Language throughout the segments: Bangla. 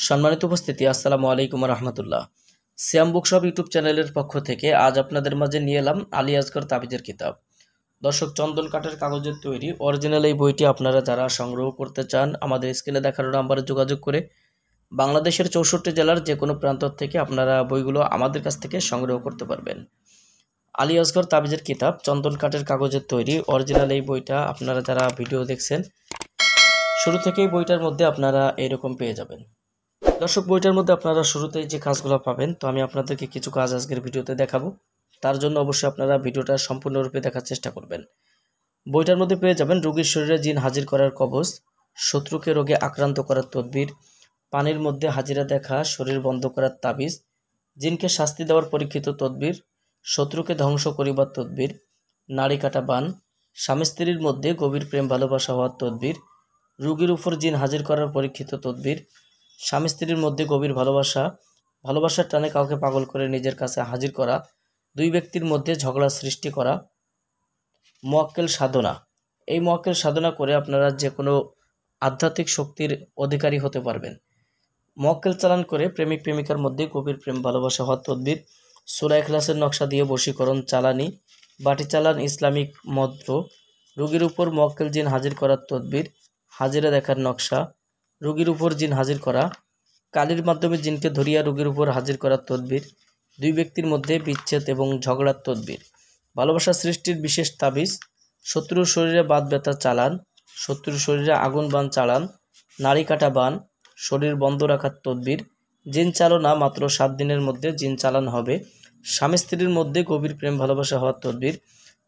সম্মানিত উপস্থিতি, আসসালামু আলাইকুম রহমতুল্লাহ। সিয়াম বুকশপ ইউটিউব চ্যানেলের পক্ষ থেকে আজ আপনাদের মাঝে নিয়ে এলাম আলী আসগর তাবিজের কিতাব। দর্শক, চন্দন কাঠের কাগজের তৈরি অরিজিনাল এই বইটি আপনারা যারা সংগ্রহ করতে চান আমাদের স্ক্রিনে দেখানো নাম্বারে যোগাযোগ করে বাংলাদেশের 64 জেলার যে কোনো প্রান্ত থেকে আপনারা বইগুলো আমাদের কাছ থেকে সংগ্রহ করতে পারবেন। আলী আসগর তাবিজের কিতাব, চন্দন কাঠের কাগজের তৈরি অরিজিনাল এই বইটা আপনারা যারা ভিডিও দেখছেন শুরু থেকেই বইটার মধ্যে আপনারা এরকম পেয়ে যাবেন। দর্শক, বইটার মধ্যে আপনারা শুরুতেই যে কাজগুলো পাবেন, তো আমি আপনাদেরকে কিছু কাজ আজকের ভিডিওতে দেখাবো। তার জন্য অবশ্যই আপনারা ভিডিওটা সম্পূর্ণরূপে দেখার চেষ্টা করবেন। বইটার মধ্যে পেয়ে যাবেন রোগীর শরীরে জিন হাজির করার কবজ, শত্রুকে রোগে আক্রান্ত করার তদবির, পানির মধ্যে হাজিরা দেখা শরীর বন্ধ করার তাবিজ, জিনকে শাস্তি দেওয়ার পরীক্ষিত তদবির, শত্রুকে ধ্বংস করিবার তদবির, নাড়ি কাটা বান, স্বামী স্ত্রীর মধ্যে গভীর প্রেম ভালোবাসা হওয়ার তদবির, রোগীর উপর জিন হাজির করার পরীক্ষিত তদবির, স্বামী স্ত্রীর মধ্যে গভীর ভালোবাসার টানে কাউকে পাগল করে নিজের কাছে হাজির করা, দুই ব্যক্তির মধ্যে ঝগড়া সৃষ্টি করা, মোয়াক্কেল সাধনা। এই মোয়াক্কেল সাধনা করে আপনারা যে কোনো আধ্যাত্মিক শক্তির অধিকারী হতে পারবেন। মোয়াক্কেল চালান করে প্রেমিক প্রেমিকার মধ্যে গভীর প্রেম ভালোবাসা হওয়ার তদবির, সূরা ইখলাসের নকশা দিয়ে বশীকরণ চালানি, বাটি চালান ইসলামিক মন্ত্র, রোগীর উপর মোয়াক্কেল জিন হাজির করার তদবির, হাজিরা দেখার নকশা, রোগীর উপর জিন হাজির করা, কালির মাধ্যমে জিনকে ধরিয়া রোগীর উপর হাজির করার তদবির, দুই ব্যক্তির মধ্যে বিচ্ছেদ এবং ঝগড়ার তদবির, ভালোবাসা সৃষ্টির বিশেষ তাবিজ, শত্রুর শরীরে বাত ব্যথা চালান, শত্রুর শরীরে আগুন বান চালান, নাড়ি কাটা বান, শরীর বন্ধ রাখার তদবির, জিন চালনা মাত্র 7 দিনের মধ্যে জিন চালান হবে, স্বামী স্ত্রীর মধ্যে গভীর প্রেম ভালোবাসা হওয়ার তদবির,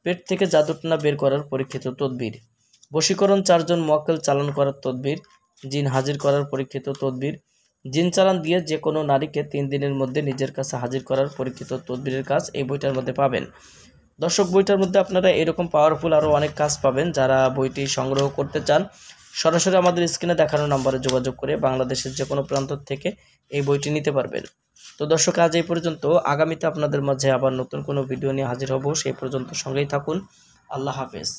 পেট থেকে জাদুটনা বের করার পরীক্ষিত তদবির, বশীকরণ 4 জন মোয়াক্কেল চালান করার তদবির, জিন হাজির করার পরীক্ষিত তদবির, জিন চালান দিয়ে যে কোনো নারীকে 3 দিনের মধ্যে নিজের কাছে হাজির করার পরীক্ষিত তদবিরের কাজ এই বইটার মধ্যে পাবেন। দর্শক, বইটার মধ্যে আপনারা এরকম পাওয়ারফুল আরও অনেক কাজ পাবেন। যারা বইটি সংগ্রহ করতে চান সরাসরি আমাদের স্ক্রিনে দেখানো নাম্বারে যোগাযোগ করে বাংলাদেশের যে কোনো প্রান্ত থেকে এই বইটি নিতে পারবেন। তো দর্শক, আজ এই পর্যন্ত। আগামীতে আপনাদের মাঝে আবার নতুন কোনো ভিডিও নিয়ে হাজির হব। সেই পর্যন্ত সঙ্গেই থাকুন। আল্লাহ হাফেজ।